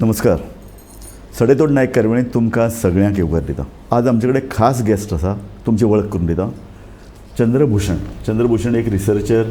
नमस्कार. सडेतोड नायक कारवणीत तुमकां सगळ्यांक येवकार दिता. आज आमचे कडेन खास गेस्ट आसा, तुमची वळख करून दिता. चंद्रभूषण एक रिसर्चर,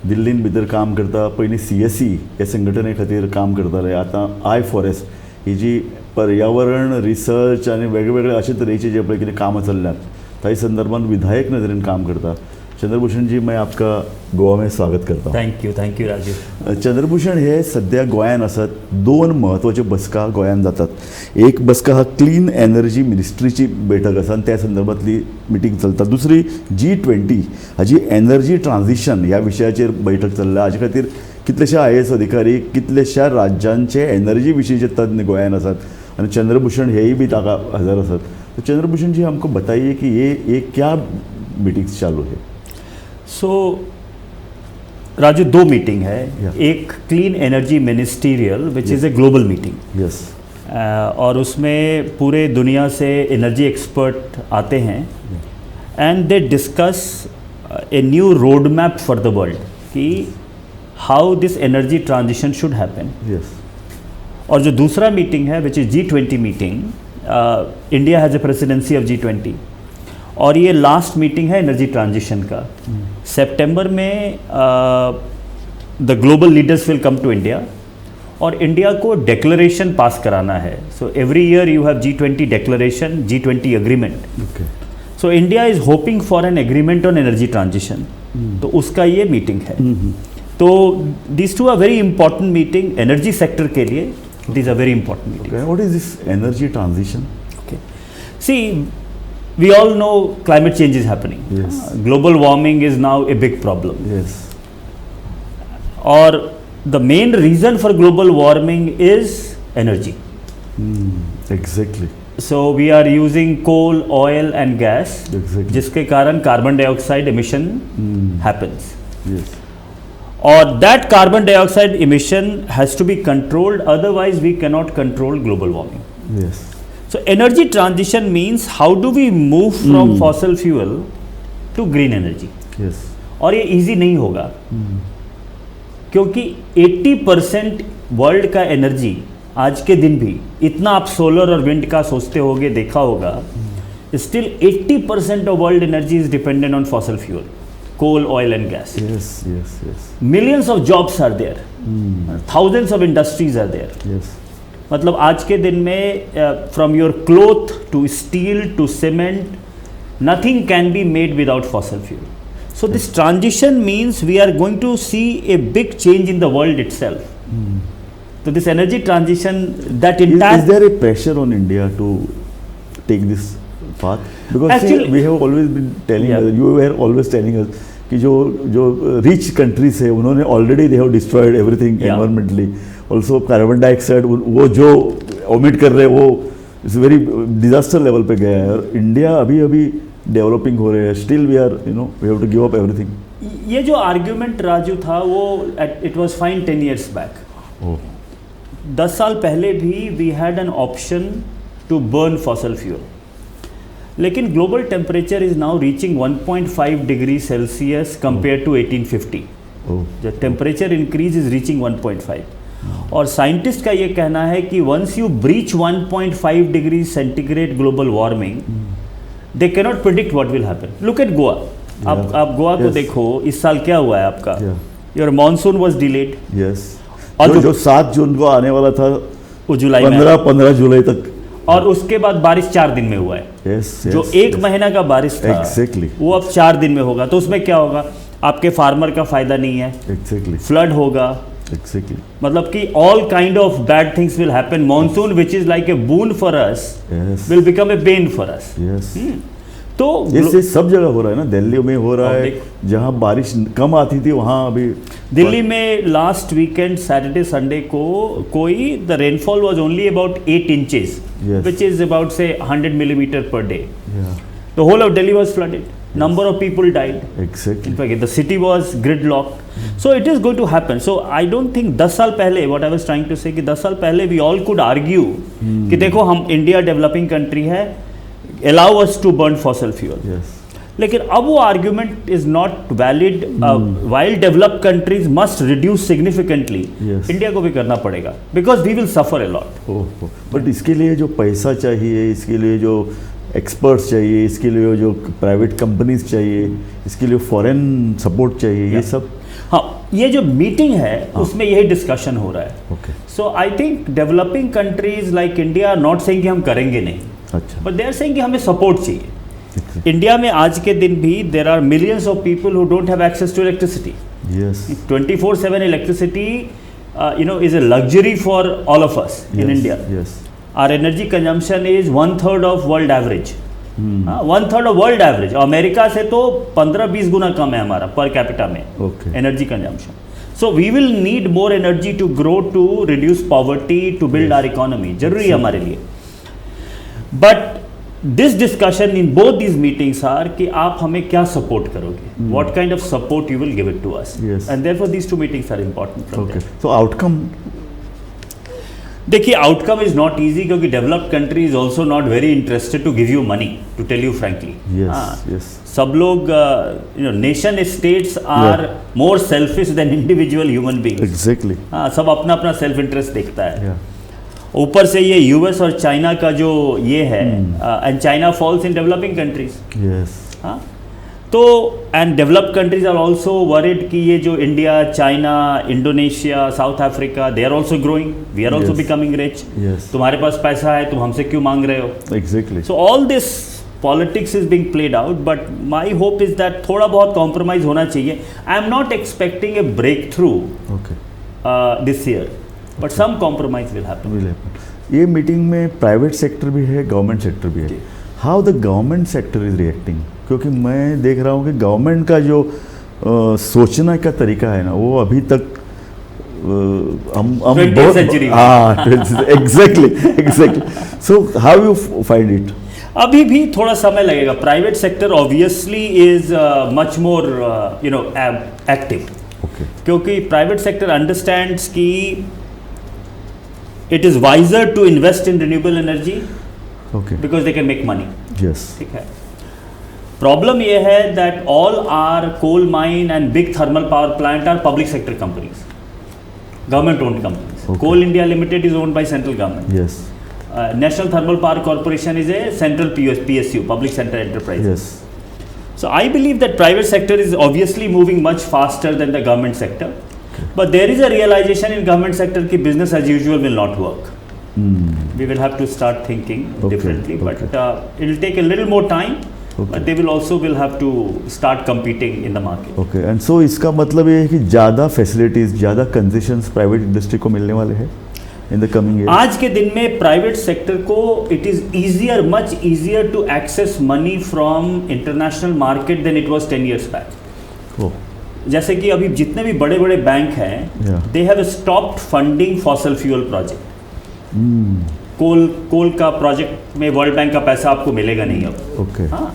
दिल्लीन भितर काम करता. पयलीं CSE हे संघटने खातीर काम करताले. आतां I4S ही जी पर्यावरण रिसर्च आनी वेगवेगळे अशे तरेचे जे पळय कितें कामां चल्ल्यात ताचे संदर्भात विधायक नदरेन काम करता. चंद्रभूषण जी, मैं आपका गोवा में स्वागत करता हूँ. Thank you Rajeev. चंद्रभूषण हे सध्या गोंयान आसात. दोन म्हत्वाच्यो बसका गोंयान जातात. एक बसका हा क्लीन एनर्जी मिनिस्ट्रीची बैठक आसा आनी त्या संदर्भातली मिटींग चलता. दुसरी G20 हाजी एनर्जी ट्रान्झिशन ह्या विशयाचेर बैठक चल्ल्या. हाजे खातीर कितलेशे IAS अधिकारी, कितलेशा राज्यांचे एनर्जी विशींचे तज्ञ गोंयान आसात आनी चंद्रभूषण हेय बी ताका हजर आसात. तो चंद्रभूषण जी, हमको बताइए कि ये क्या मीटिंग्स चालू है. सो राजू, दो मीटिंग है. एक clean energy ministerial which is a global meeting. Yes. और उसमें पूरे दुनिया से एनर्जी एक्सपर्ट आते हैं and they discuss a new road map for the world कि how this energy transition should happen. Yes. और जो दूसरा मीटिंग है which is G20 meeting, India has a presidency of G20 और ये लास्ट मीटिंग है एनर्जी ट्रांजिशन का. सितंबर में the global leaders will come to India और इंडिया को डेक्लरेशन पास कराना है. So every year you have G20 declaration, G20 agreement. So India is hoping for an agreement on energy transition. तो उसका ये मीटिंग है. तो this two are very important meeting energy sector के लिए. This are very important meeting. What is this energy transition? Okay, see, we all know climate change is happening. Yes. Global warming is now a big problem. Yes. Or the main reason for global warming is energy. Exactly. So we are using coal, oil and gas. Exactly. जिसके कारण carbon dioxide emission happens. Yes. और that carbon dioxide emission has to be controlled, otherwise we cannot control global warming. Yes. So energy transition means how do we move from fossil fuel to green energy. Yes. और ये easy नहीं होगा क्योंकि 80% world का energy आज के दिन भी, इतना आप सोलर और विंड का सोचते होगे, देखा होगा, still 80% of world energy is dependent on fossil fuel, coal, oil and gas. Yes, yes, yes. Millions of jobs are there, thousands of industries are there. Yes. मतलब आज के दिन में from your cloth to steel to cement, nothing can be made without fossil fuel. So this transition means we are going to see a big change in the world itself. So this energy transition, that entire... Is there a pressure on India to take this path? Because Actually, we have always been telling us, you were always telling us कि जो rich countries है उन्होंने already they have destroyed everything environmentally. Also carbon dioxide वो जो omit कर रहे हैं वो इस वेरी डिजास्टर लेवल पे गया है. और इंडिया अभी डेवलपिंग हो रहे हैं. Still we are we have to give up everything. ये जो आर्ग्यूमेंट राजू था वो it was fine 10 years back. 10 साल पहले भी we had an option to burn fossil fuel, लेकिन global temperature is now reaching 1.5 degree Celsius compare to 1850. The temperature increase is reaching 1.5. और साइंटिस्ट का ये कहना है कि once you breach 1.5 degree centigrade global warming, they cannot predict what will happen. Look at Goa. आप गोवा को देखो, इस साल क्या हुआ है आपका. Your monsoon was delayed. Yes. और जो 7 जून को आने वाला था वो जुलाई 15 जुलाई तक, और उसके बाद बारिश 4 दिन में हुआ है. yes, जो एक महीना का बारिश था exactly. वो अब 4 दिन में होगा. तो उसमें क्या होगा, आपके फार्मर का फायदा नहीं है. exactly. फ्लड होगा. exactly. मतलब कि all kind of bad things will happen. Monsoon which is like a boon for us will become a Ben for us. तो ये सब जगह हो रहा है ना. दिल्ली में हो रहा है, जहाँ बारिश कम आती थी वहाँ अभी. दिल्ली में लास्ट वीकेंड सैटरडे संडे को कोई the rainfall was only about 8 inches, which is about say 100 millimeter per day. The whole of Delhi was flooded. Number of people died. Exactly. In fact, the city was gridlocked. So it is going to happen. So I don't think 10 साल पहले, what I was trying to say कि 10 साल पहले we all could argue कि देखो हम India developing country है, allow us to burn fossil fuel. Yes. लेकिन अब वो argument is not valid. While developed countries must reduce significantly, Yes. India को भी करना पड़ेगा because we will suffer a lot. But इसके लिए जो पैसा चाहिए, इसके लिए जो एक्सपर्ट्स चाहिए, इसके लिए जो प्राइवेट कंपनीज चाहिए, इसके लिए फॉरेन सपोर्ट चाहिए, ये सब. हाँ, ये जो मीटिंग है उसमें यही डिस्कशन हो रहा है. Okay. So I think developing countries like India are not saying कि हम करेंगे नहीं, अच्छा. बट दे आर सेइंग कि हमें सपोर्ट चाहिए. इंडिया में आज के दिन भी there are millions of people who don't have access to electricity. Yes. 24/7 electricity is a luxury for all of us in India. Yes. Our energy consumption is 1/3 of world average. 1/3 of world average. America से तो 15-20 गुना कम है हमारा पर capita में Okay. Energy consumption. So we will need more energy to grow, to reduce poverty, to build our economy. जरूरी है हमारे लिए. But this discussion in both these meetings are कि आप हमें क्या सपोर्ट करोगे, what kind of support you will give it to us, Yes. And therefore these two meetings are important. Okay. तो आउटकम, देखिए आउटकम इज नॉट इजी क्योंकि developed country is also not very interested to give you money, to tell you frankly. Yes. Yes. सब लोग nation states are more selfish than individual human beings. Exactly. हाँ, सब अपना अपना self interest देखता है. या. ऊपर से ये यूएस और चाइना का जो ये है, and China falls in developing countries. Yes. हाँ, तो and developed countries are also worried कि ये जो India, China, Indonesia, South Africa, they are also growing, we are also Yes. Becoming rich. Yes. तुम्हारे पास पैसा है, तुम हमसे क्यों मांग रहे हो? Exactly. So all this politics is being played out, but my hope is that थोड़ा बहुत कॉम्प्रोमाइज होना चाहिए. I am not expecting a breakthrough okay. This year, but some compromise will happen. Will happen. ये meeting में private sector भी है, government sector भी है. जी. How the government sector is reacting? क्योंकि मैं देख रहा हूँ कि गवर्नमेंट का जो सोचने का तरीका है ना, वो अभी तक हम 20th century में. हाँ, exactly. So how you find it? अभी भी थोड़ा समय लगेगा. Private sector obviously is much more active, okay. क्योंकि प्राइवेट सेक्टर अंडरस्टैंड्स कि it is wiser to invest in renewable energy okay. Because they can make money. Yes. ठीक है. Problem ये है that all are coal mine and big thermal power plant are public sector companies, government owned companies. Okay. Coal India Limited is owned by central government. Yes. National Thermal Power Corporation is a central PSU, public sector enterprise. Yes. So I believe that private sector is obviously moving much faster than the government sector. But there is a realization in government sector that business as usual will not work. We will have to start thinking differently. But it will take a little more time. But they will also have to start competing in the market. Okay. And so इसका मतलब ये है कि ज़्यादा facilities, ज़्यादा concessions private industry को मिलने वाले हैं इन द कमिंग ईयर. आज के दिन में प्राइवेट सेक्टर को it is easier, much easier to access money from international market than it was 10 years back. Oh. जैसे कि अभी जितने भी बड़े बड़े बैंक हैं, Yeah. They have stopped funding fossil fuel project. Coal का प्रोजेक्ट में वर्ल्ड बैंक का पैसा आपको मिलेगा नहीं अब. ओके. हाँ,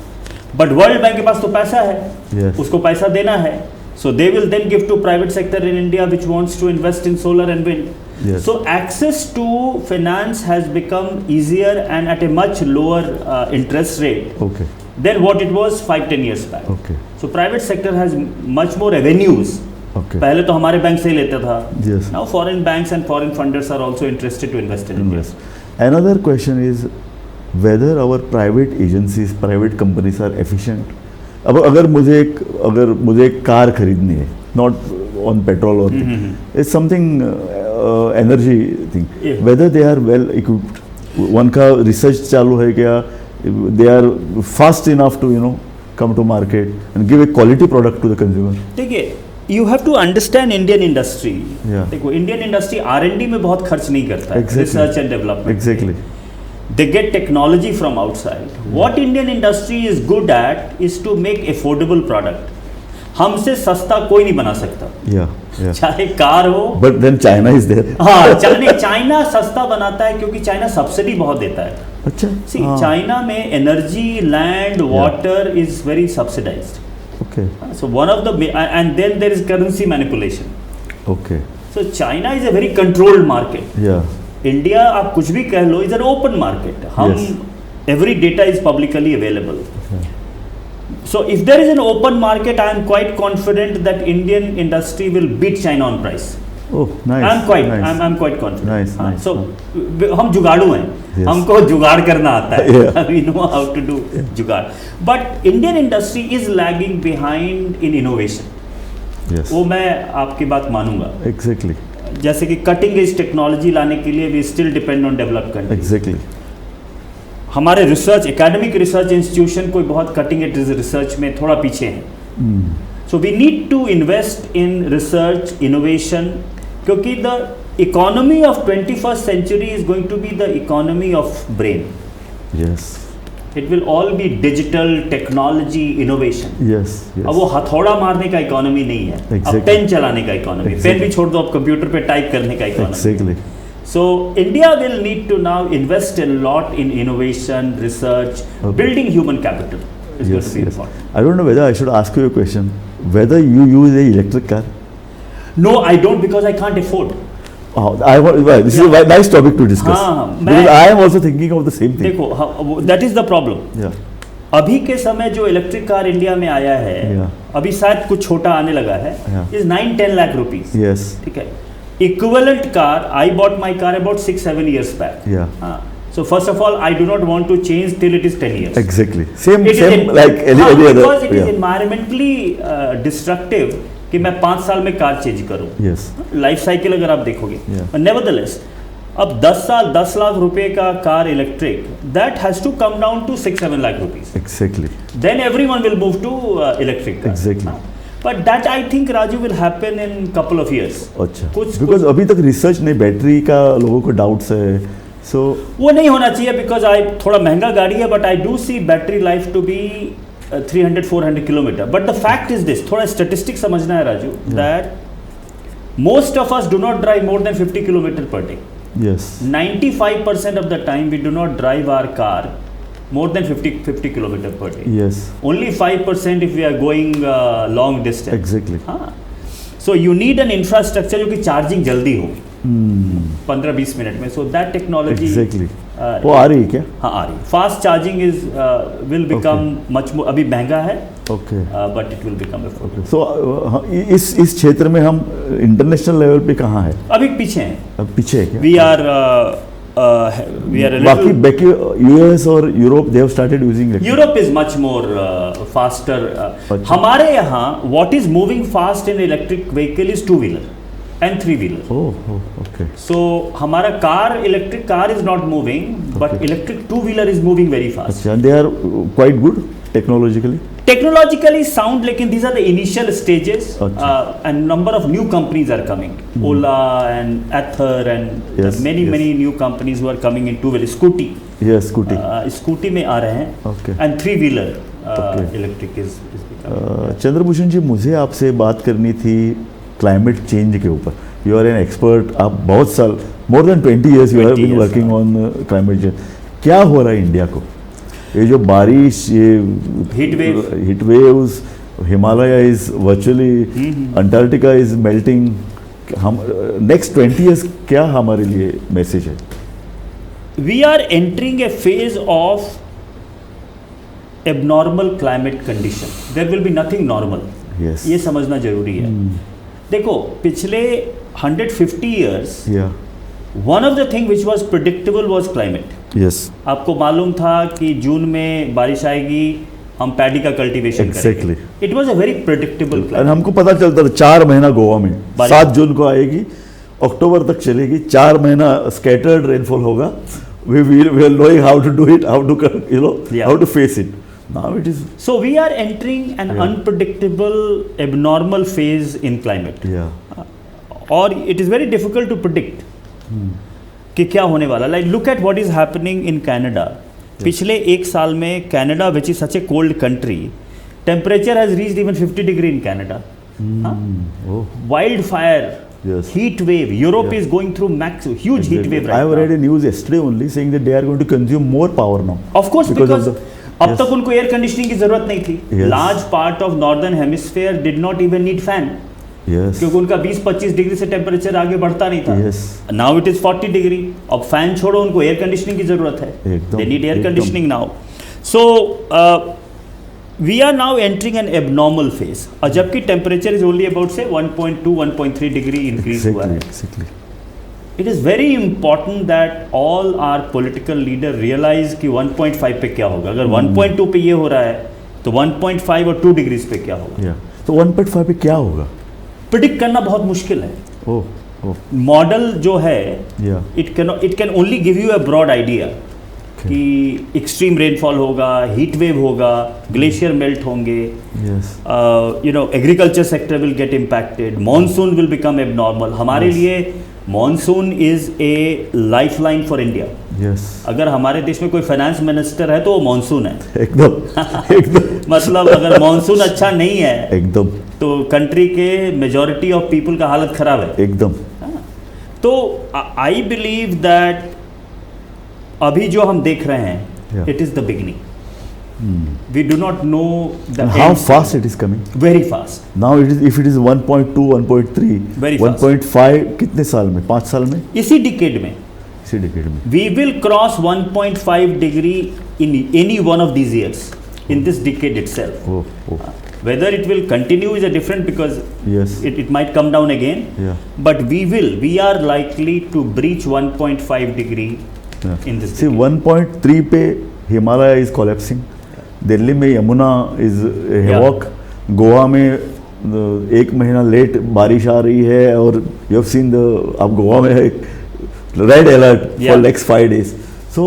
बट वर्ल्ड बैंक के पास तो पैसा है. Yes. उसको पैसा देना है. So they will then give to private sector in India which wants to invest in solar and wind. Yes. So access to finance has become easier and at a much lower interest rate okay. than what it was 5-10 years back. Okay. So private sector has much more avenues. Okay. पहले तो हमारे bank से ही लेता था. Yes. Now foreign banks and foreign funders are also interested to invest in India. Invest. Another question is whether our private agencies, private companies are efficient. अब अगर मुझे एक कार खरीदनी है, नॉट ऑन पेट्रोल और it's something energy thing, Yeah. Whether they are well equipped. उनका research चालू है क्या? They are fast enough to come to market and give a quality product to the consumer. देखिए, you have to understand Indian industry. Yeah. देखो, Indian industry R&D में बहुत खर्च नहीं करता है. Exactly. Research and development. Exactly. They get technology from outside. What Indian industry is good at is to make affordable product. हमसे सस्ता कोई नहीं बना सकता. Yeah. Yeah. चाहे कार हो. But then China is there. हाँ, चाइना सस्ता बनाता है क्योंकि चाइना सब्सिडी बहुत देता है. अच्छा. See, चाइना में energy, land, water is very subsidised. Okay. So one of the and then there is currency manipulation. Okay. So China is a very controlled market. Yeah. India आप कुछ भी कह लो is an open market. हम Yes. Every data is publicly available. So if there is an open market, I am quite confident that Indian industry will beat China on price. Oh, nice. I'm quite confident. Nice, हाँ, nice. So हम जुगाड़ू हैं, Yes. हमको जुगाड़ करना आता है. Yeah. We know how to do जुगाड़. But Indian industry is lagging behind in innovation. Yes. वो मैं आपकी बात मानूंगा. Exactly. जैसे कि कटिंग एज टेक्नोलॉजी लाने के लिए we still depend on developed country. Exactly. हमारे रिसर्च एकेडमिक रिसर्च इंस्टीट्यूशन कोई बहुत कटिंग एज रिसर्च में थोड़ा पीछे हैं. So we need to invest in research innovation, क्योंकि the economy of 21st century is going to be the economy of brain. Yes. It will all be digital technology innovation. Yes. Yes. अब वो हथौड़ा मारने का economy नहीं है. अब Exactly. Pen चलाने का इकोनॉमी. Exactly. पेन भी छोड़ दो, अब कंप्यूटर पे टाइप करने का economy. Exactly. So India will need to now invest a lot in innovation, research, Okay. building human capital is going Yes. to be Yes. important. I don't know whether I should ask you a question. Whether you use a electric car? No, I don't, because I can't afford. Oh, well, this is a nice topic to discuss. हाँ, because मैं- I am also thinking of the same thing. देखो, that is the problem. Yeah. अभी के समय जो electric car India में आया है, Yeah. अभी शायद कुछ छोटा आने लगा है, Yeah. is 9-10 lakh rupees. Yes. ठीक है. Equivalent car, I bought my car about 6-7 years back. Yeah. हाँ. So first of all, I do not want to change till it is 10 years. Exactly. Same. It is Same in- like any हाँ, other. because it is Yeah. environmentally destructive कि मैं 5 साल में car change करूँ. Yes. Life cycle अगर आप देखोगे. Yeah. Nevertheless अब 10 साल 10 लाख रुपए का car electric, that has to come down to 6-7 lakh rupees. Exactly. Then everyone will move to electric car. Exactly. But that I think Raju will happen in couple of years. अच्छा. कुछ Because अभी तक research नहीं, battery का लोगों को doubts है. So वो नहीं होना चाहिए, बिकॉज आई थोड़ा महंगा गाड़ी है, but I do see battery life to be 300-400 kilometre. But the fact is this, थोड़ा स्टेटिस्टिक समझना है Raju, that most of us do not drive more than 50 kilometre per day. yes. 95% of the time we do not drive our car more than 50 kilometer per day. Yes. Only 5% if we are going long distance. Exactly. हाँ. So you need an infrastructure जो कि charging जल्दी हो 15-20 minute में. So that technology Exactly. वो आ रही है क्या? हाँ आ रही. Fast charging is will become much more, अभी महंगा है Okay. But it will become affordable. So इस क्षेत्र में हम इंटरनेशनल लेवल पे कहाँ है? अभी पीछे हैं. अब पीछे है क्या? वी आर बाकी बाकी यूएस और Europe they have started using Europe is much more faster. अच्छा. हमारे यहाँ what is moving fast in electric vehicle is 2-wheeler and 3-wheeler. Oh okay. So हमारा car, electric car is not moving, but Okay. Electric 2-wheeler is moving very fast. अच्छा, they are quite good technologically. Technologically sound, लेकिन these are the initial stages. अच्छा. And number of new companies are coming. Ola and Ather and Yes, many yes. many new companies who are coming in 2-wheeler. Scooty. Yes Scooty. Scooty में आ रहे हैं. Okay. And 3-wheeler Okay. Electric is becoming. Chandrabhushan ji, मुझे आपसे बात करनी थी climate change के ऊपर. You are an expert. आप बहुत साल, more than 20 years you have 20 been years, working on climate change. क्या हो रहा है इंडिया को? ये जो बारिश, ये heat waves, Himalaya is virtually, Antarctica is melting. हम नेक्स्ट 20 years क्या हमारे लिए मैसेज है? We are entering a phase of abnormal climate condition. There will be nothing normal. Yes. ये समझना जरूरी है. देखो, पिछले 150 years, या one of the thing which was predictable was climate. Yes. आपको मालूम था कि जून में बारिश आएगी, हम पैडी का कल्टीवेशन Exactly. करेंगे. It was a very predictable और climate. हमको पता चलता था 4 महीना गोवा में, बारिश. 7 जून को आएगी, अक्टूबर तक चलेगी, 4 महीना स्कैटर्ड रेनफॉल होगा. We are knowing how to do it, how to Yeah. how to face it. Now it is. So we are entering an Yeah. unpredictable, abnormal phase in climate. Yeah. और it is very difficult to predict कि क्या होने वाला. Like look at what is happening in Canada. पिछले एक साल में Canada, which is such a cold country, temperature has reached even 50 degree in Canada. Oh. Wildfire, Yes. heat wave. Europe Yeah. is going through huge heat wave I right read now. a news yesterday only saying that they are going to consume more power now. Of course, because because of the- अब Yes. तक उनको air conditioning की जरूरत नहीं थी. Yes. Large part of northern hemisphere did not even need fan. Yes. क्योंकि उनका 20-25 degree से टेम्परेचर आगे बढ़ता नहीं था. Yes. Now it is 40 degree. अब फैन छोड़ो, उनको एयर कंडीशनिंग की जरूरत है. एकदम, दे नीड एयर एकदम. Conditioning now. So we are now entering an abnormal phase. और जबकि temperature is only about say 1.2, 1.3 degree increase हुआ है. Exactly. It is very important that all our political leader realize कि 1.5 पे क्या होगा. अगर 1.2 पे ये हो रहा है तो 1.5 और 2 डिग्रीज पे क्या होगा. Yeah. तो 1.5 पे क्या होगा? प्रिडिक्ट करना बहुत मुश्किल है. ओह मॉडल जो है Yeah. It can only give you a broad idea कि एक्सट्रीम रेनफॉल होगा, हीट वेव होगा, ग्लेशियर मेल्ट होंगे, Yes. Agriculture sector will get impacted, monsoon will become abnormal. हमारे Yes. लिए monsoon is a life line for India. Yes. अगर हमारे देश में कोई फाइनेंस मिनिस्टर है तो वो मॉनसून है. एकदम मतलब अगर मॉनसून अच्छा नहीं है एकदम तो कंट्री के मेजॉरिटी ऑफ पीपल का हालत खराब है. एकदम. तो आई बिलीव दैट अभी जो हम देख रहे हैं Yeah. It is the beginning. We do not know the And how fast it is coming? Very fast. Now it is, if it is 1.2, 1.3, Very fast. 1.5 कितने साल में? 5 साल में? इसी डिकेड में इसी डिकेड में. we will cross 1.5 degree in any one of these years in this decade itself. Oh. Whether it will continue is a different because Yes. it might come down again. Yeah. But we are likely to breach 1.5 degree Yeah. in this See, decade. 1.3 पे Himalaya is collapsing. Delhi में Yamuna is हेवॉक. Goa में एक महीना late बारिश आ रही है और you have seen the अब गोवा में एक red alert for next 5 days. So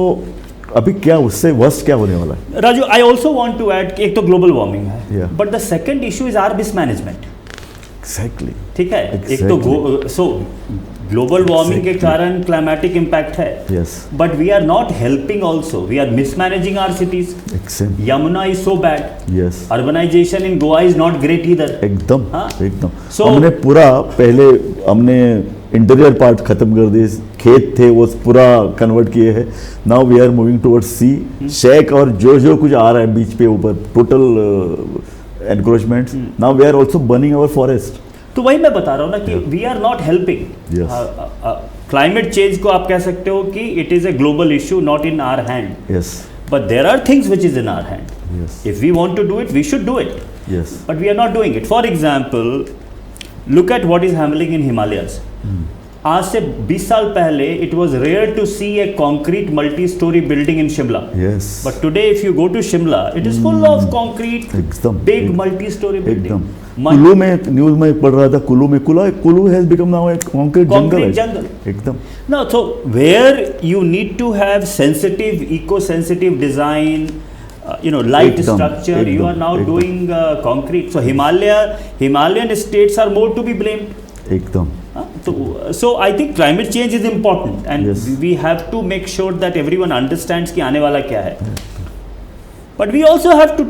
अभी क्या उससे वर्स्ट क्या होने वाला है? Raju, I also want to add कि एक तो ग्लोबल वार्मिंग है, Yeah. But the second issue is our mismanagement. Exactly. ठीक है. एक तो सो ग्लोबल वार्मिंग के कारण क्लाइमेटिक इम्पैक्ट है, yes. But we are not helping also. We are mismanaging our cities. Accent. Yamuna is so bad. Yes. Urbanisation in Goa is not great either. एकदम. हाँ. एकदम. So- हमने पूरा पहले हमने इंटीरियर पार्ट खत्म कर दिए. खेत थे वो पूरा कन्वर्ट किए हैं. Now we are moving towards sea. शेक और जो कुछ आ रहा है बीच पे ऊपर total encroachments. Now we are also burning our forest. तो वही मैं बता रहा हूँ ना कि we are not helping. Yes. Climate change को आप कह सकते हो कि it is a global issue not in our hand, yes. But there are things which is in our hand. Yes. If we want to do it, we should do it. Yes. But we are not doing it. For example, look at what is happening in Himalayas. आज से 20 साल पहले it was rare to see a concrete multi-story building in Shimla. Yes. But today if you go to Shimla, it is full of concrete, एकदम. big multi-story building. एकदम. कुल्लू में news में पढ़ रहा था. Kullu has become now A concrete Concrete jungle. jungle. एकदम. No, so where you need to have sensitive, eco-sensitive design, light Ekdam, structure, you ekdam, are now ekdam. doing concrete. So Himalayan states are more to be blamed. एकदम. So I think climate change is important, and Yes. we have to make sure that everyone understands कि आने वाला क्या है. But we also have to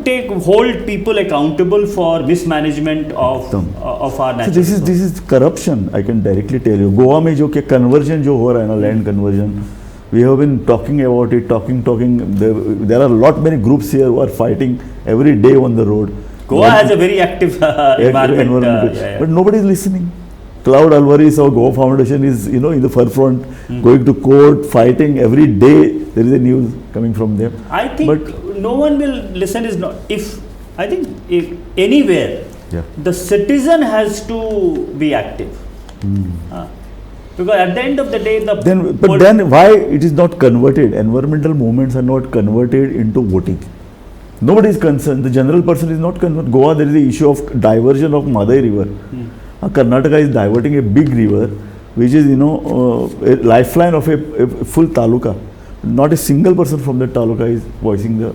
hold people accountable for mismanagement of Ekdam. of our So natural this resources. is corruption. I can directly tell you. Goa में जो कि conversion जो हो रहा है ना, land conversion, we have been talking about it, talking. There are a lot many groups here who are fighting every day on the road. Goa has a very active environment. Yeah. But nobody is listening. Cloud Alvarez or Goa Foundation is in the forefront, going to court, fighting every day. There is a news coming from them. I think But- no one will listen. Is not if anywhere Yeah. the citizen has to be active. Because at the end of the day, Then why it is not converted? Environmental movements are not converted into voting. Nobody is concerned. The general person is not concerned. Goa, there is the issue of diversion of Madai River. Karnataka is diverting a big river, which is a lifeline of a full taluka. Not a single person from that taluka is voicing the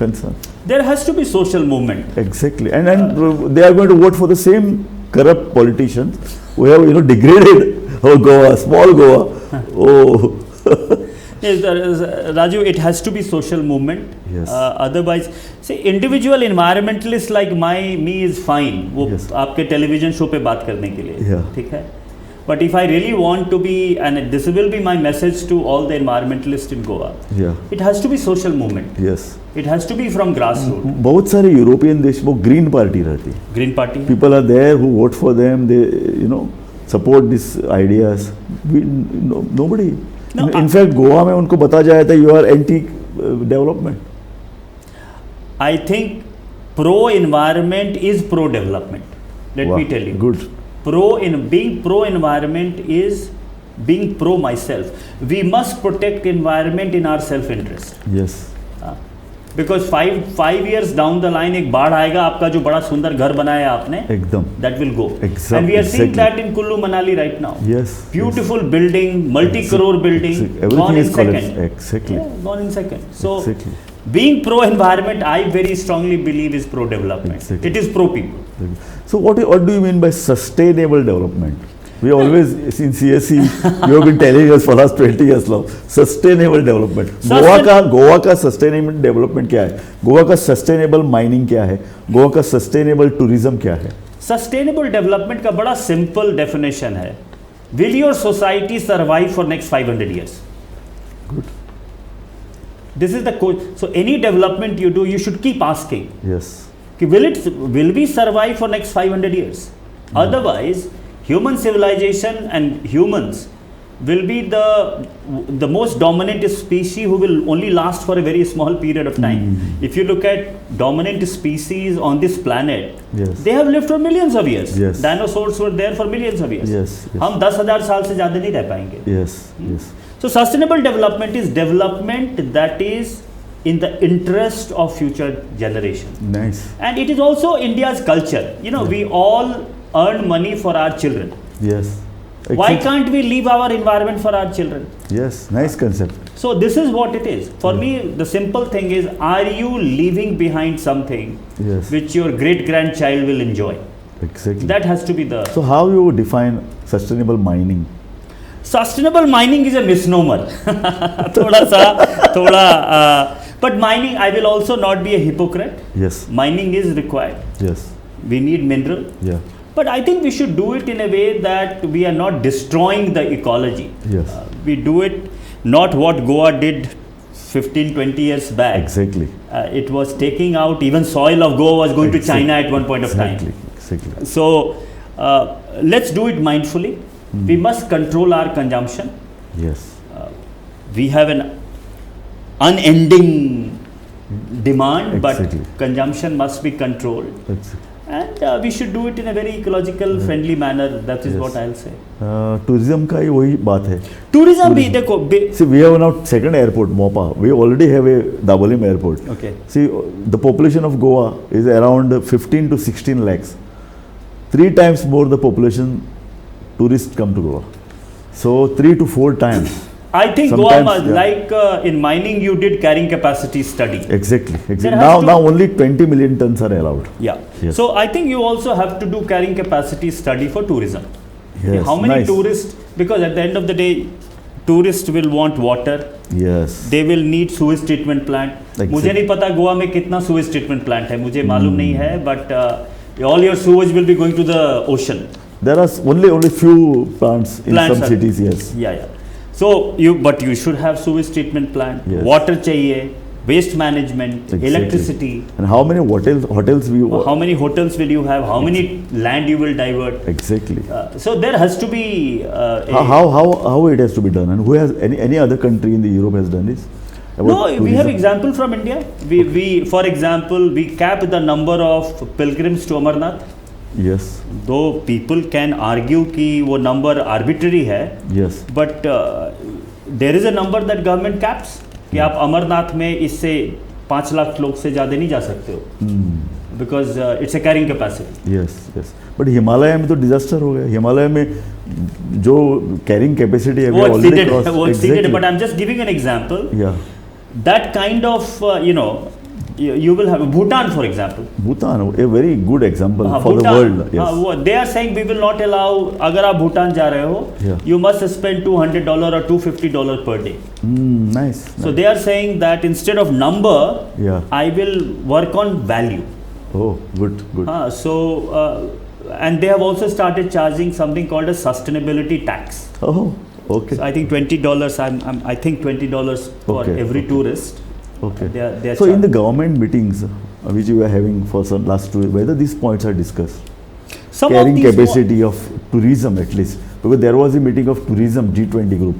concern. there has to be social movement. Exactly, and they are going to vote for the same corrupt politicians who have degraded Goa, small Goa. Yes, Raju, it has to be social movement. Yes. Otherwise, see, individual environmentalists like me is fine. वो Yes. आपके television show पे बात करने के लिए, Yeah. ठीक है. But if I really want to be, and this will be my message to all the environmentalists in Goa, Yeah. it has to be social movement. Yes. It has to be from grassroots. बहुत सारे European देश वो green party रहती है. Green Party. People are there who vote for them. They support these ideas. Nobody. No, in fact, Goa में उनको बताया जाता है you are anti development. I think pro-environment is pro-development. Let Wow, me tell you. Good. Being pro-environment is being pro myself. We must protect environment in our self-interest. Yes. Because five years down the line एक बाढ़ आएगा, आपका जो बड़ा सुंदर घर बनाया आपने, एकदम. that will go. Exactly. And we are seeing Exactly. that in Kullu Manali right now. Yes. Beautiful building, multi-crore building, Everything gone in is collapsed. second. Exactly. Yeah, gone in second. So, Exactly. being pro-environment, I very strongly believe is pro-development. Exactly. It is pro-people. So what do you mean by sustainable development? We always, in CSE, you have been telling us for last 20 years now, sustainable development. Goa का sustainable development क्या है? गोवा का sustainable mining क्या है? गोवा का sustainable tourism क्या है? Sustainable development का बड़ा simple definition है. Will your society survive for next 500 years? Good. This is the so any development you do, you should keep asking. Yes. Will we survive for next 500 years? Otherwise, human civilization and humans will be the most dominant species who will only last for a very small period of time. If you look at dominant species on this planet, Yes. they have lived for millions of years. Yes. Dinosaurs were there for millions of years. Yes, yes. हम 10,000 साल से ज़्यादा नहीं रह पाएंगे. Yes. Yes. So sustainable development is development that is in the interest of future generation. Nice. And it is also India's culture. You know, we all earn money for our children. Yes. Why Exactly. can't we leave our environment for our children? Yes. Nice concept. So this is what it is. For me, the simple thing is, are you leaving behind something Yes. which your great-grandchild will enjoy? Exactly. That has to be the... So how you define sustainable mining? Sustainable mining is a misnomer. But mining, I will also not be a hypocrite. Yes. Mining is required. Yes. We need mineral. Yeah. But I think we should do it in a way that we are not destroying the ecology. Yes. We do it not what Goa did 15, 20 years back. Exactly. It was taking out, even soil of Goa was going to Exactly. China at one point of time. Exactly. So let's do it mindfully. We must control our consumption. Yes. We have an unending demand, Exactly. but consumption must be controlled. That's And we should do it in a very ecological friendly manner. That is Yes. what I'll say. tourism का ही वही बात है. Tourism भी देखो See, we have now second airport, Mopa. We already have a Dabolim airport. Okay. See, the population of Goa is around 15 to 16 lakhs. 3 times more the population tourists come to Goa. So 3 to 4 times. I think Goa Sometimes, must, yeah. like in mining, you did carrying capacity study. Exactly. There has Now, to- now only 20 million tons are allowed. Yeah. Yes. So I think you also have to do carrying capacity study for tourism. Yes. How many nice. tourists? Because at the end of the day, tourists will want water. Yes. They will need sewage treatment plant. Exactly. मुझे नहीं पता गोवा में कितना sewage treatment plant है, मुझे मालूम नहीं है, but all your sewage will be going to the ocean. There are only few plants in Plants some are- cities. Yes. Yeah. So you should have sewage treatment plant, Yes. water चाहिए, waste management, Exactly. electricity. And how many hotels we How many hotels will you have? How many land you will divert? exactly. So there has to be How it has to be done, and who has any other country in the Europe has done this? About No, we have tourism? example from India. We for example, we cap the number of pilgrims to Amarnath. Yes. Though people can argue कि वो number arbitrary है, Yes. but there is a number that government caps कि आप अमरनाथ में इससे 5 लाख लोग से ज़्यादा नहीं जा सकते हो. Because it's a carrying capacity. Yes. Yes. But Himalaya में तो डिजास्टर हो गया. हिमालय में जो कैरिंग कैपेसिटी है वो वो ऑलरेडी exceeded, क्रॉस. वो exceeded. But I'm just giving an example. Yeah. That kind of you will have Bhutan, for example. Bhutan, a very good example for Bhutan, the world. Yes. they are saying we will not allow. अगर आप भूटान जा रहे हो, Yeah. you must spend $200 or $250 per day. Nice. So they are saying that instead of number, Yeah. I will work on value. Oh, good. And they have also started charging something called a sustainability tax. Oh, okay. So I think $20. I think $20 for Okay, every okay. tourist. Okay. They are So in the government meetings which you were having for some last 2 years, whether these points are discussed, Some carrying of these capacity of tourism at least, because there was a meeting of tourism G20 group,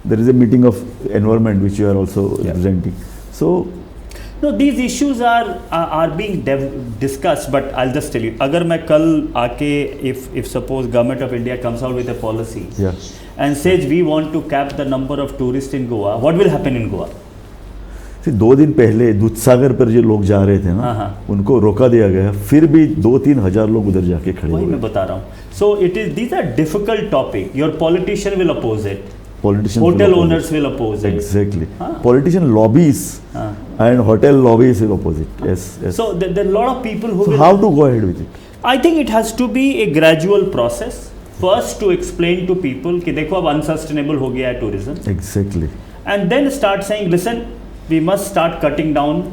there is a meeting of environment which you are also Yeah. representing. So No, these issues are being discussed, but I'll just tell you. अगर मैं कल आके if suppose government of India comes out with a policy Yeah. and says we want to cap the number of tourists in Goa, what will happen in Goa? See, 2 दिन पहले दूधसागर पर जो लोग जा रहे थे ना, हाँ। उनको रोका दिया गया, फिर भी 2-3 हजार लोग उधर जाके खड़े वही हुए। मैं बता रहा हूँ. So these are difficult topic. Your politician will oppose it. Politicians Hotel will oppose owners will oppose it. Exactly. हाँ. Politician lobbies हाँ. and hotel lobbies will oppose it. Yes, yes. So there are a lot of people who So will. how to go ahead with it? I think it has to be a gradual process. First to explain to people कि देखो अब unsustainable हो गया है tourism. Exactly. And then start saying, listen, we must start cutting down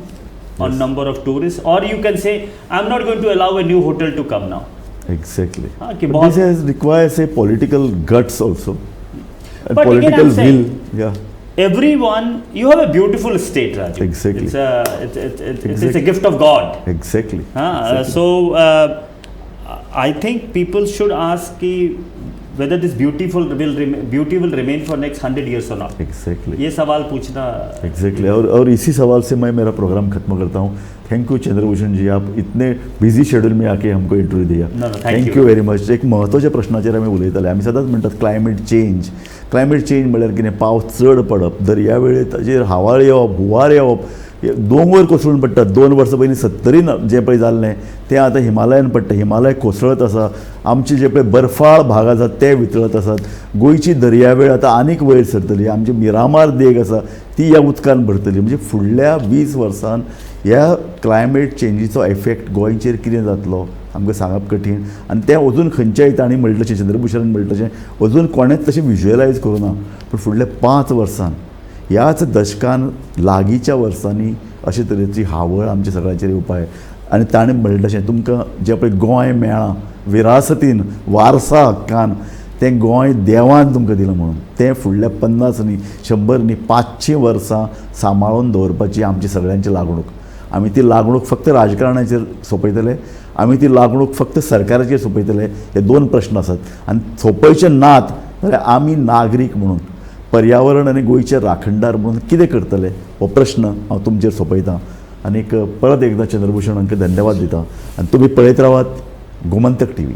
on Yes. number of tourists. Or you can say, I'm not going to allow a new hotel to come now. Exactly. हाँ, कि But बहुत this has requires a political guts also. And But again, political I'm saying- will. Yeah. everyone, you have a beautiful state, Raju. Exactly. It's a Exactly. gift of God. Exactly. Huh? Exactly. I think people should ask कि whether this beauty will remain for next 100 years or not. Exactly. ये सवाल पूछना. Exactly और इसी सवाल से मैं मेरा प्रोग्राम खत्म करता हूँ. थैंक यू चंद्रभूषण जी, आप इतने बिझी शेड्यूल में आके हमको इंटरव्ह्यू दिया. No, thank thank you. You very much. एक महत्त्वाच्या प्रश्नाचेर आमी उलयताले. आमी सदांच म्हणटात क्लायमेट चेंज म्हळ्यार कितें, पावस चड पडप, दर्या वेळेर ताचेर हावाळ येवप, हुंवार येवप, दोंगर कोसळून पडटात. 2 वर्सां पयलीं 70 जें पळय जाल्लें तें आतां हिमालयान पडटा. हिमालय कोसळत आसा. आमचे जे पळय बर्फाळ भाग आसात ते वितळत आसात. गोंयची दर्यावेळ आतां आनीक वयर सरतली. आमची मिरामार देग आसा ती ह्या उदकान भरतली. म्हणजे फुडल्या 20 वर्सान ह्या क्लायमेट चेंजीचो इफेक्ट गोंयचेर कितें जातलो आमकां सांगप कठीण. आनी तें अजून खंयच्याय तांणी म्हणलें तशें, चंद्रभूषणान म्हणलें तशें अजून कोणेंच तशें विज्युअलायज करूं ना. पूण फुडल्या 5 वर्सान, ह्याच दशकान, लागींच्या वर्सांनी अशे तरेची हावळ आमच्या सगळ्यांचेर येवपाय. आनी ताणें म्हणलें तशें तुमकां जें पळय गोंय मेळ्ळां विरासतीन, वारसा हक्कान, तें गोंय देवान तुमकां दिलां म्हणून तें फुडल्या 50 न्ही, 100 न्ही, 500 वर्सां सांबाळून दवरपाची आमची सगळ्यांची लागणूक. आमी ती लागणूक फक्त राजकारणाचेर सोंपयतले, आमी ती लागणूक फक्त सरकाराचेर सोंपयतले, हे 2 प्रश्न आसात. आनी सोंपयचे नात जाल्यार आमी नागरीक म्हणून, पर्यावरण आनी गोंयचे राखणदार म्हणून कितें करतले हो प्रश्न हांव तुमचेर सोंपयतां. आनीक परत एकदां चंद्रभूषण हांकां धन्यवाद दिता. आनी तुमी पळयत रावात गोमंतक TV.